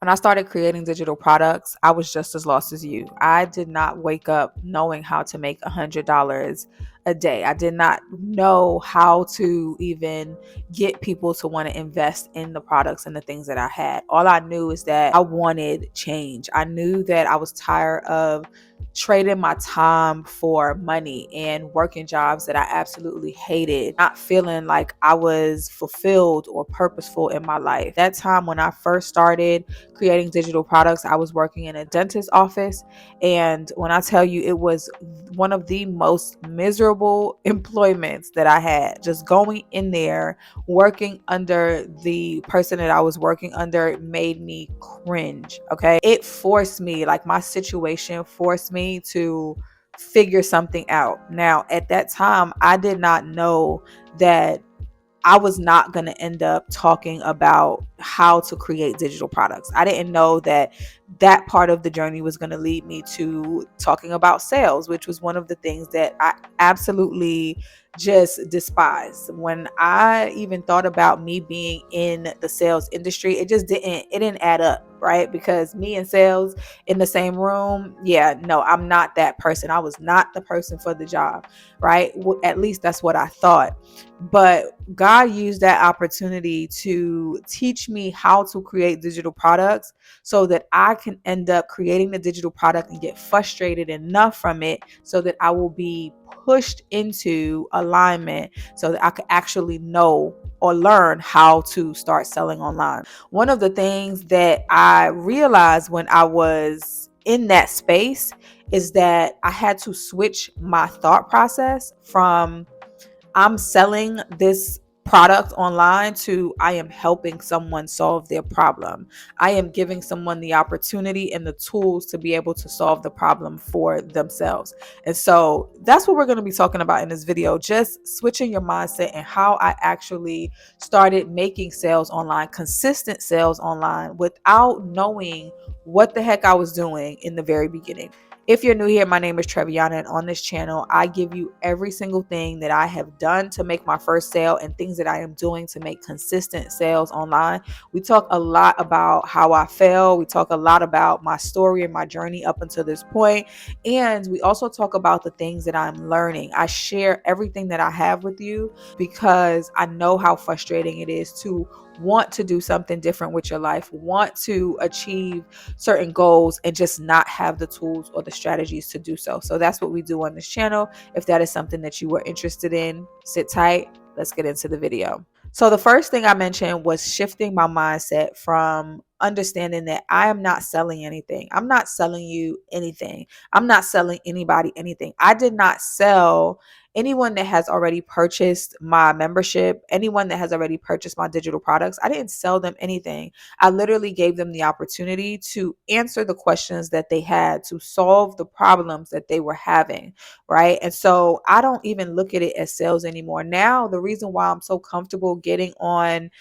When I started creating digital products, I was just as lost as you. I did not wake up knowing how to make $100 a day. I did not know how to even get people to want to invest in the products and the things that I had. All I knew is that I wanted change. I knew that I was tired of trading my time for money and working jobs that I absolutely hated, not feeling like I was fulfilled or purposeful in my life. That time when I first started creating digital products, I was working in a dentist's office. And when I tell you, it was one of the most miserable employments that I had. Just going in there, working under the person that I was working under made me cringe. Okay. It forced me, like my situation forced me to figure something out. Now, at that time, I did not know that I was not going to end up talking about how to create digital products. I didn't know that that part of the journey was going to lead me to talking about sales, which was one of the things that I absolutely just despise. When I even thought about me being in the sales industry, it didn't add up, right? Because me and sales in the same room, yeah, no, I'm not that person. I was not the person for the job, right? At least that's what I thought. But God used that opportunity to teach me how to create digital products so that I can end up creating the digital product and get frustrated enough from it so that I will be pushed into alignment so that I could actually know or learn how to start selling online. One of the things that I realized when I was in that space is that I had to switch my thought process from I'm selling this product online to I am helping someone solve their problem. I am giving someone the opportunity and the tools to be able to solve the problem for themselves. And so that's what we're going to be talking about in this video, just switching your mindset and how I actually started making sales online, consistent sales online without knowing what the heck I was doing in the very beginning. If you're new here, my name is Treviana, and on this channel, I give you every single thing that I have done to make my first sale and things that I am doing to make consistent sales online. We talk a lot about how I fail. We talk a lot about my story and my journey up until this point. And we also talk about the things that I'm learning. I share everything that I have with you because I know how frustrating it is to want to do something different with your life, want to achieve certain goals and just not have the tools or the strategies to do so. So that's what we do on this channel. If that is something that you were interested in, sit tight. Let's get into the video. So the first thing I mentioned was shifting my mindset from understanding that I am not selling anything. I'm not selling you anything. I'm not selling anybody anything. I did not sell anyone that has already purchased my membership, anyone that has already purchased my digital products. I didn't sell them anything. I literally gave them the opportunity to answer the questions that they had, to solve the problems that they were having, right? And so I don't even look at it as sales anymore. Now, the reason why I'm so comfortable getting on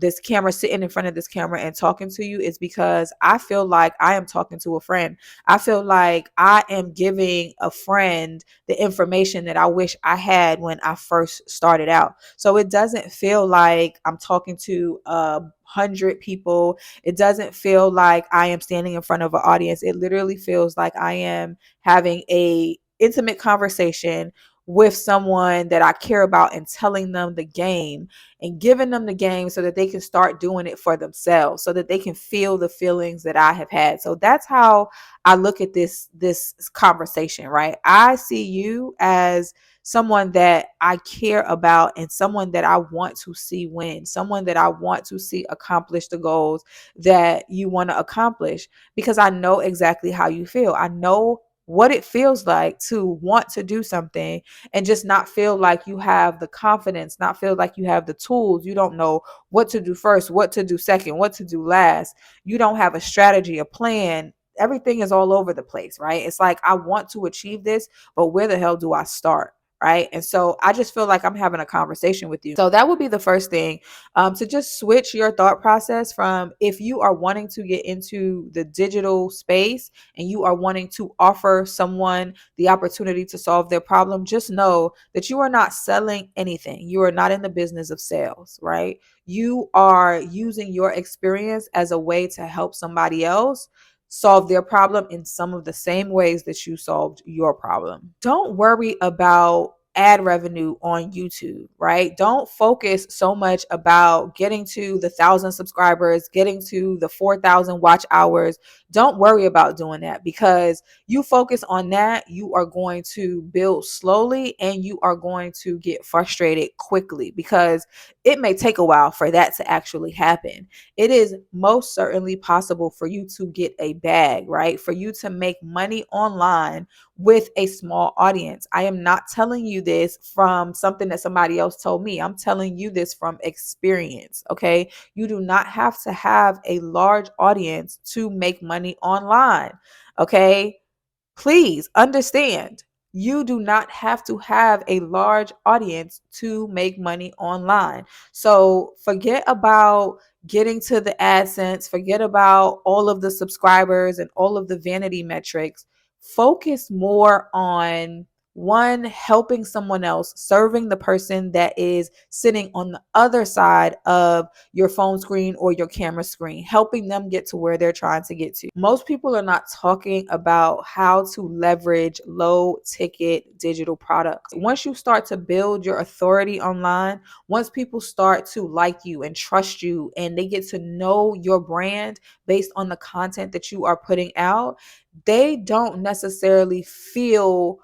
this camera, sitting in front of this camera and talking to you is because I feel like I am talking to a friend. I feel like I am giving a friend the information that I wish I had when I first started out. So it doesn't feel like I'm talking to 100 people. It doesn't feel like I am standing in front of an audience. It literally feels like I am having a intimate conversation with someone that I care about and telling them the game and giving them the game so that they can start doing it for themselves, so that they can feel the feelings that I have had. So that's how I look at this conversation, right? I see you as someone that I care about and someone that I want to see win, someone that I want to see accomplish the goals that you want to accomplish, because I know exactly how you feel. I know what it feels like to want to do something and just not feel like you have the confidence, not feel like you have the tools. You don't know what to do first, what to do second, what to do last. You don't have a strategy, a plan. Everything is all over the place, right? It's like, I want to achieve this, but where the hell do I start? right? And so I just feel like I'm having a conversation with you. So that would be the first thing, to just switch your thought process from, if you are wanting to get into the digital space and you are wanting to offer someone the opportunity to solve their problem, just know that you are not selling anything. You are not in the business of sales, right? You are using your experience as a way to help somebody else solve their problem in some of the same ways that you solved your problem. Don't worry about ad revenue on YouTube, right? Don't focus so much about getting to the 1,000 subscribers, getting to the 4,000 watch hours. Don't worry about doing that, because you focus on that, you are going to build slowly and you are going to get frustrated quickly, because it may take a while for that to actually happen. It is most certainly possible for you to get a bag, right? For you to make money online with a small audience. I am not telling you this from something that somebody else told me. I'm telling you this from experience, okay? You do not have to have a large audience to make money online, okay? Please understand, you do not have to have a large audience to make money online. So forget about getting to the AdSense, forget about all of the subscribers and all of the vanity metrics. Focus more on, one, helping someone else, serving the person that is sitting on the other side of your phone screen or your camera screen, helping them get to where they're trying to get to. Most people are not talking about how to leverage low ticket digital products. Once you start to build your authority online, once people start to like you and trust you and they get to know your brand based on the content that you are putting out, they don't necessarily feel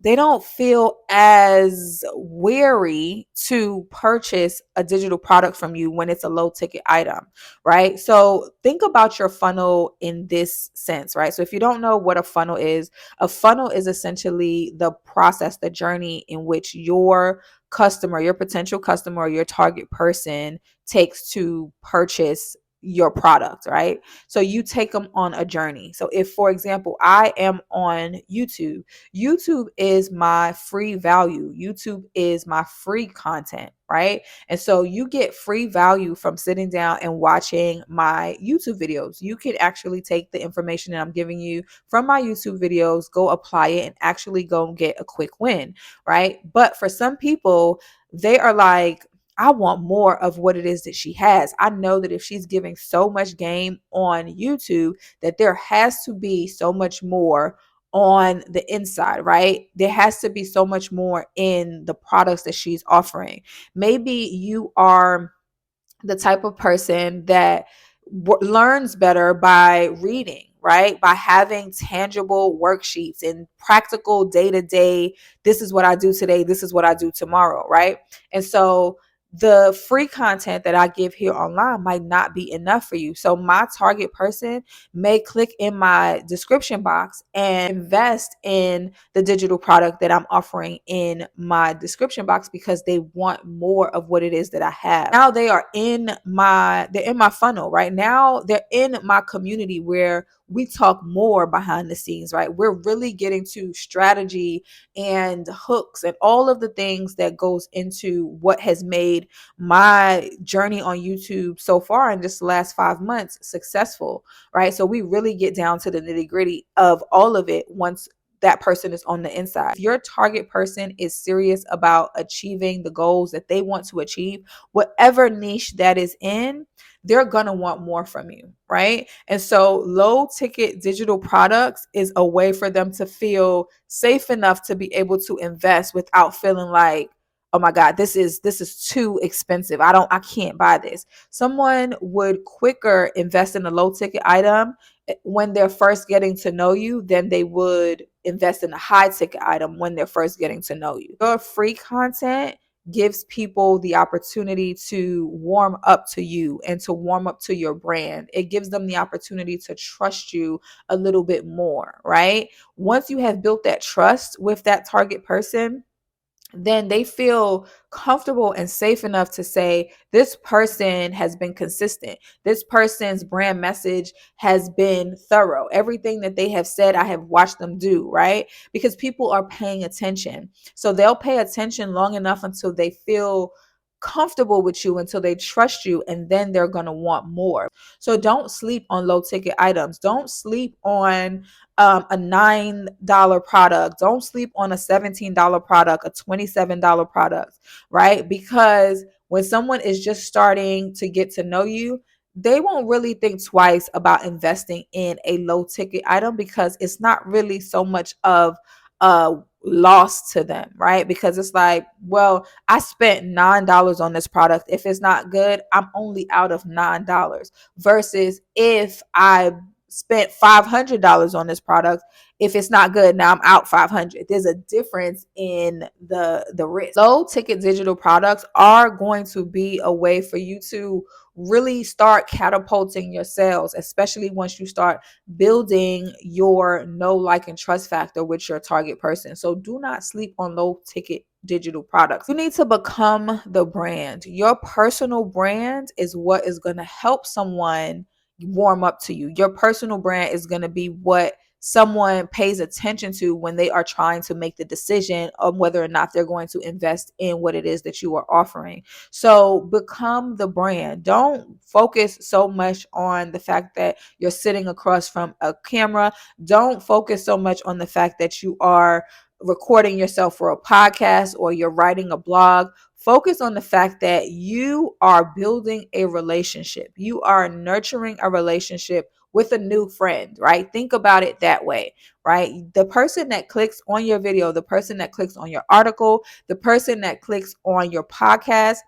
they don't feel as weary to purchase a digital product from you when it's a low ticket item, right? So think about your funnel in this sense, right? So if you don't know what a funnel is essentially the process, the journey in which your customer, your potential customer, or your target person takes to purchase your product, right? So you take them on a journey. So if, for example, I am on YouTube, YouTube is my free value. YouTube is my free content, right? And so you get free value from sitting down and watching my YouTube videos. You can actually take the information that I'm giving you from my YouTube videos, go apply it, and actually go get a quick win, right? But for some people, they are like, I want more of what it is that she has. I know that if she's giving so much game on YouTube, that there has to be so much more on the inside, right? There has to be so much more in the products that she's offering. Maybe you are the type of person that learns better by reading, right? By having tangible worksheets and practical day to day, this is what I do today, this is what I do tomorrow, right? And so the free content that I give here online might not be enough for you. So my target person may click in my description box and invest in the digital product that I'm offering in my description box because they want more of what it is that I have. Now they're in my funnel, right? Now they're in my community where we talk more behind the scenes, right? We're really getting to strategy and hooks and all of the things that goes into what has made my journey on YouTube so far in just the last 5 months successful, right? So we really get down to the nitty gritty of all of it once that person is on the inside. If your target person is serious about achieving the goals that they want to achieve, whatever niche that is in, they're going to want more from you, right? And so low ticket digital products is a way for them to feel safe enough to be able to invest without feeling like, oh my God, this is too expensive. I can't buy this. Someone would quicker invest in a low ticket item when they're first getting to know you than they would invest in a high ticket item when they're first getting to know you. Your free content gives people the opportunity to warm up to you and to warm up to your brand. It gives them the opportunity to trust you a little bit more, right? Once you have built that trust with that target person, then they feel comfortable and safe enough to say, this person has been consistent. This person's brand message has been thorough. Everything that they have said, I have watched them do, right? Because people are paying attention. So they'll pay attention long enough until they feel comfortable with you, until they trust you, and then they're going to want more. So don't sleep on low ticket items. Don't sleep on a $9 product. Don't sleep on a $17 product, a $27 product, right? Because when someone is just starting to get to know you, they won't really think twice about investing in a low ticket item, because it's not really so much of a loss to them, right? Because it's like, well, I spent $9 on this product. If it's not good, I'm only out of $9. Versus if I spent $500 on this product, if it's not good, now I'm out 500. There's a difference in the risk. Low ticket digital products are going to be a way for you to really start catapulting your sales, especially once you start building your know, like, and trust factor with your target person. So do not sleep on low ticket digital products. You need to become the brand. Your personal brand is what is going to help someone warm up to you. Your personal brand is going to be what someone pays attention to when they are trying to make the decision of whether or not they're going to invest in what it is that you are offering. So become the brand. Don't focus so much on the fact that you're sitting across from a camera. Don't focus so much on the fact that you are recording yourself for a podcast or you're writing a blog. Focus on the fact that you are building a relationship. You are nurturing a relationship with a new friend, right? Think about it that way, right? The person that clicks on your video, the person that clicks on your article, the person that clicks on your podcast,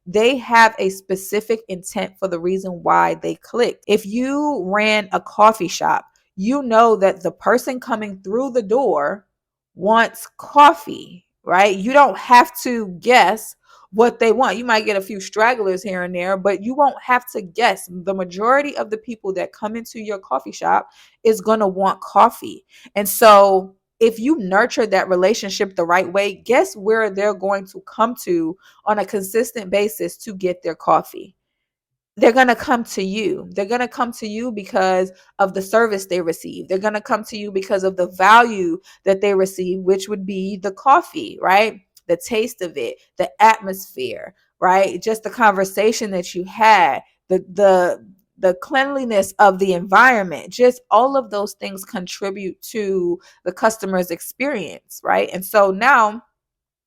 they have a specific intent for the reason why they clicked. If you ran a coffee shop, you know that the person coming through the door wants coffee, right? You don't have to guess what they want. You might get a few stragglers here and there, but you won't have to guess. The majority of the people that come into your coffee shop is going to want coffee. And so if you nurture that relationship the right way, guess where they're going to come to on a consistent basis to get their coffee? They're going to come to you. They're going to come to you because of the service they receive. They're going to come to you because of the value that they receive, which would be the coffee, right? The taste of it, the atmosphere, right? Just the conversation that you had, the cleanliness of the environment. Just all of those things contribute to the customer's experience, right? And so now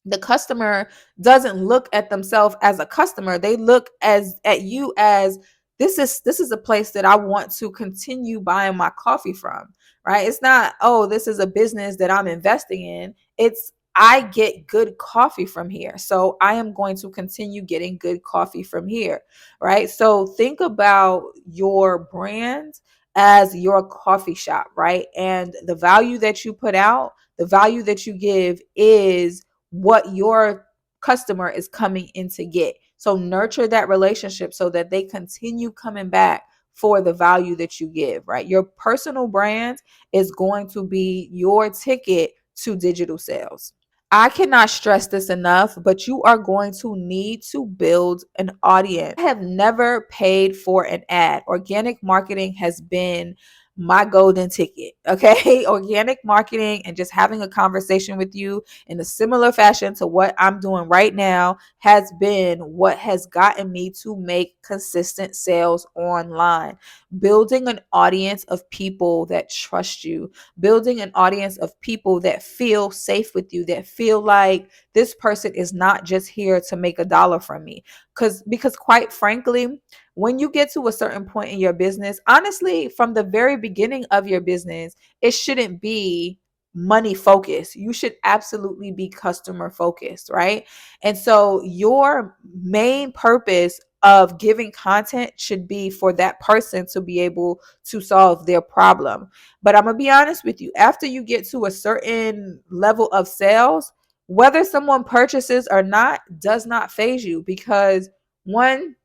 the customer doesn't look at themselves as a customer. They look at you as, this is a place that I want to continue buying my coffee from, right? It's not, oh, this is a business that I'm investing in. It's, I get good coffee from here, so I am going to continue getting good coffee from here, right? So think about your brand as your coffee shop, right? And the value that you put out, the value that you give is what your customer is coming in to get. So nurture that relationship so that they continue coming back for the value that you give, right? Your personal brand is going to be your ticket to digital sales. I cannot stress this enough, but you are going to need to build an audience. I have never paid for an ad. Organic marketing has been my golden ticket. Okay. Organic marketing and just having a conversation with you in a similar fashion to what I'm doing right now has been what has gotten me to make consistent sales online. Building an audience of people that trust you, building an audience of people that feel safe with you, that feel like this person is not just here to make a dollar from me. Because quite frankly, when you get to a certain point in your business, honestly, from the very beginning of your business, it shouldn't be money focused. You should absolutely be customer focused, right? And so your main purpose of giving content should be for that person to be able to solve their problem. But I'm going to be honest with you, after you get to a certain level of sales, whether someone purchases or not does not faze you, because one,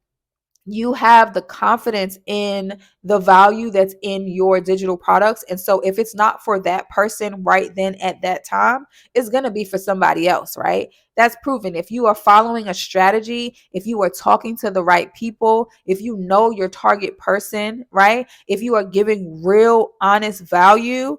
You have the confidence in the value that's in your digital products. And so if it's not for that person right then at that time, it's going to be for somebody else, right? That's proven. If you are following a strategy, if you are talking to the right people, if you know your target person, right? If you are giving real, honest value,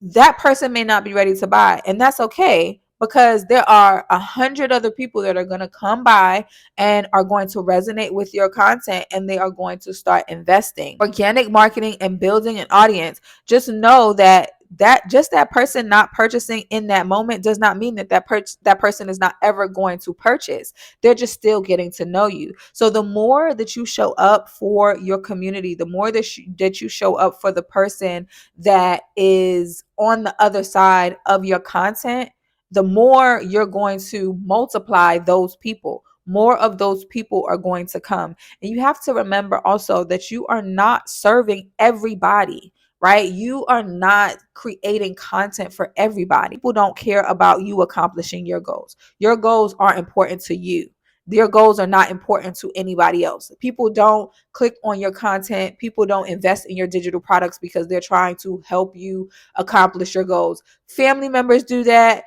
that person may not be ready to buy, and that's okay, because there are 100 other people that are going to come by and are going to resonate with your content, and they are going to start investing. Organic marketing and building an audience. Just know that that person not purchasing in that moment does not mean that that person is not ever going to purchase. They're just still getting to know you. So the more that you show up for your community, the more that you show up for the person that is on the other side of your content, the more you're going to multiply those people. More of those people are going to come. And you have to remember also that you are not serving everybody, right? You are not creating content for everybody. People don't care about you accomplishing your goals. Your goals are important to you. Your goals are not important to anybody else. People don't click on your content. People don't invest in your digital products because they're trying to help you accomplish your goals. Family members do that.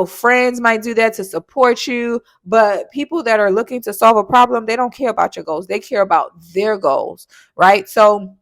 Friends might do that to support you. But people that are looking to solve a problem, they don't care about your goals. They care about their goals, right? So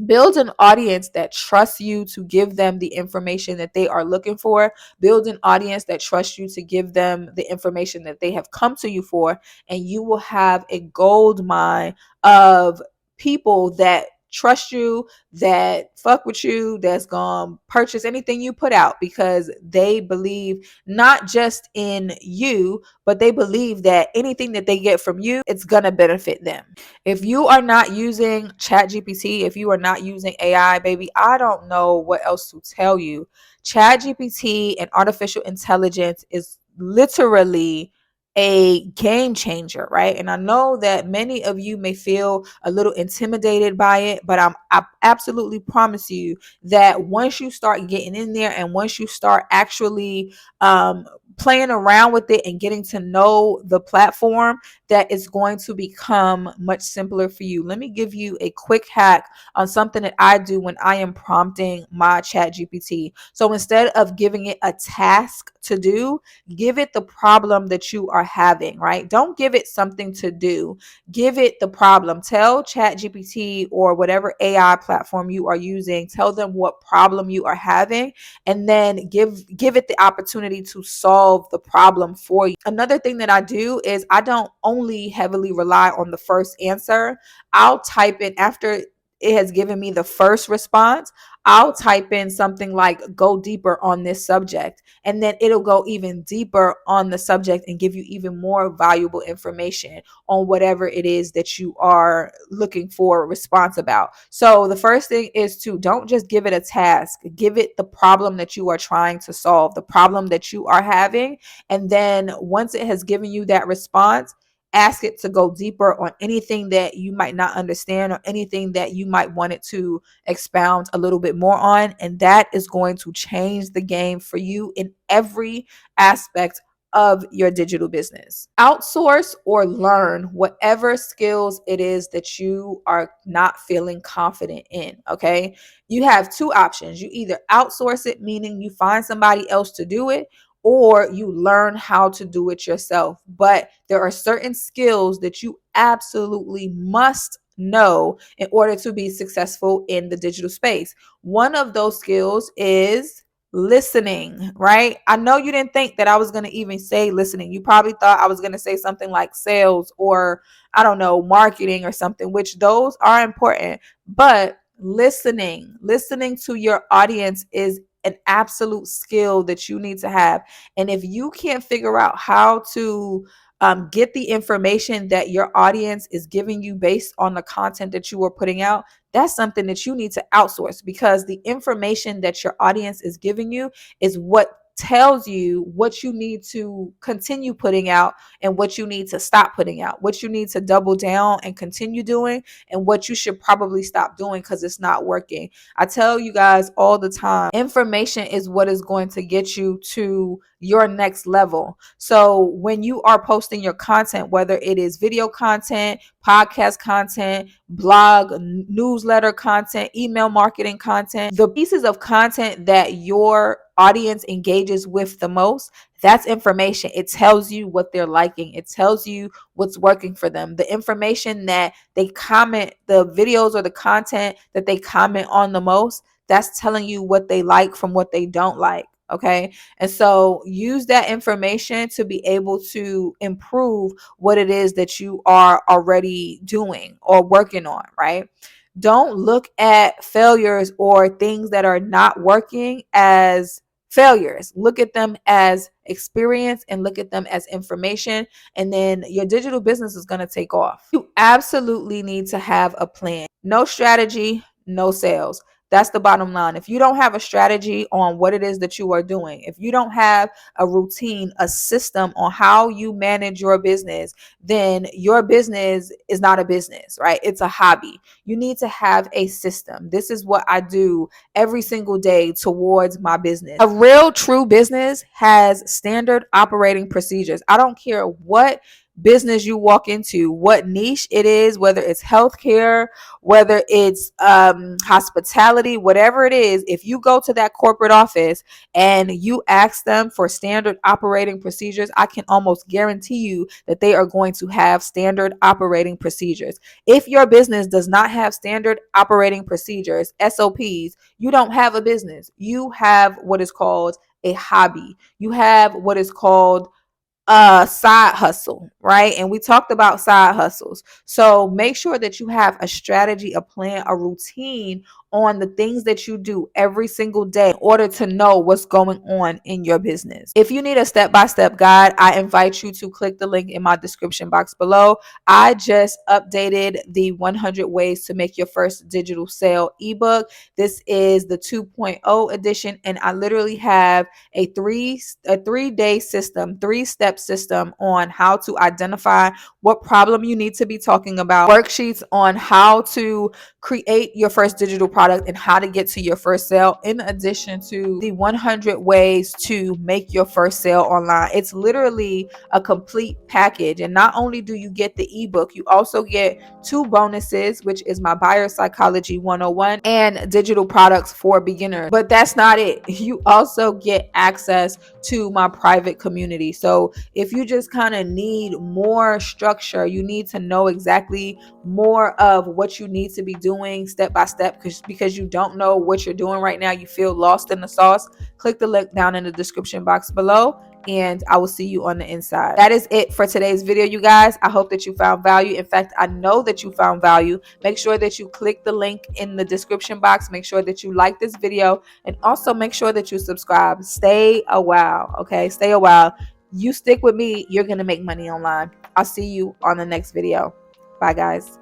build an audience that trusts you to give them the information that they are looking for. Build an audience that trusts you to give them the information that they have come to you for. And you will have a gold mine of people that trust you, that fuck with you, that's gonna purchase anything you put out, because they believe not just in you, but they believe that anything that they get from you, it's gonna benefit them. If you are not using ChatGPT, if you are not using AI, baby, I don't know what else to tell you. ChatGPT and artificial intelligence is literally a game changer, right? And I know that many of you may feel a little intimidated by it, but I absolutely promise you that once you start getting in there, and once you start actually playing around with it and getting to know the platform, that is going to become much simpler for you. Let me give you a quick hack on something that I do when I am prompting my chat GPT. So instead of giving it a task to do, give it the problem that you are having, right? Don't give it something to do. Give it the problem. Tell chat GPT or whatever AI platform you are using, tell them what problem you are having, and then give it the opportunity to solve the problem for you. Another thing that I do is I don't only heavily rely on the first answer. I'll type in, after it has given me the first response, I'll type in something like "go deeper on this subject," and then it'll go even deeper on the subject and give you even more valuable information on whatever it is that you are looking for a response about. So the first thing is to don't just give it a task, give it the problem that you are trying to solve, the problem that you are having. And then once it has given you that response, ask it to go deeper on anything that you might not understand or anything that you might want it to expound a little bit more on. And that is going to change the game for you in every aspect of your digital business. Outsource or learn whatever skills it is that you are not feeling confident in. Okay. You have two options. You either outsource it, meaning you find somebody else to do it, or you learn how to do it yourself. But there are certain skills that you absolutely must know in order to be successful in the digital space. One of those skills is listening, right? I know you didn't think that I was going to even say listening. You probably thought I was going to say something like sales or, I don't know, marketing or something, which those are important. But listening to your audience is an absolute skill that you need to have. And if you can't figure out how to get the information that your audience is giving you based on the content that you are putting out, that's something that you need to outsource, because the information that your audience is giving you is what tells you what you need to continue putting out and what you need to stop putting out, what you need to double down and continue doing, and what you should probably stop doing because it's not working. I tell you guys all the time, information is what is going to get you to your next level. So when you are posting your content, whether it is video content, podcast content, blog, newsletter content, email marketing content, the pieces of content that your audience engages with the most, that's information. It tells you what they're liking. It tells you what's working for them. The information that they comment, the videos or the content that they comment on the most, that's telling you what they like from what they don't like. Okay. And so use that information to be able to improve what it is that you are already doing or working on, right? Don't look at failures or things that are not working as failures. Look at them as experience and look at them as information. And then your digital business is going to take off. You absolutely need to have a plan. No strategy, no sales. That's the bottom line. If you don't have a strategy on what it is that you are doing, if you don't have a routine, a system on how you manage your business, then your business is not a business, right? It's a hobby. You need to have a system. This is what I do every single day towards my business. A real true business has standard operating procedures. I don't care what business you walk into, what niche it is, whether it's healthcare, whether it's hospitality, whatever it is. If you go to that corporate office and you ask them for standard operating procedures, I can almost guarantee you that they are going to have standard operating procedures. If your business does not have standard operating procedures, SOPs, you don't have a business. You have what is called a hobby. You have what is called side hustle, right? And we talked about side hustles. So make sure that you have a strategy, a plan, a routine on the things that you do every single day in order to know what's going on in your business. If you need a step-by-step guide, I invite you to click the link in my description box below. I just updated the 100 ways to make your first digital sale ebook. This is the 2.0 edition, and I literally have a three-day system, three-step system on how to identify what problem you need to be talking about, worksheets on how to create your first digital product and how to get to your first sale, in addition to the 100 ways to make your first sale online. It's literally a complete package. And not only do you get the ebook, you also get 2 bonuses, which is my buyer psychology 101 and digital products for beginners. But that's not it. You also get access to my private community. So if you just kind of need more structure, you need to know exactly more of what you need to be doing step by step, because you don't know what you're doing right now, you feel lost in the sauce, click the link down in the description box below, and I will see you on the inside. That is it for today's video, you guys. I hope that you found value. In fact, I know that you found value. Make sure that you click the link in the description box. Make sure that you like this video, and also make sure that you subscribe. Stay a while, okay? Stay a while. You stick with me, you're gonna make money online. I'll see you on the next video. Bye, guys.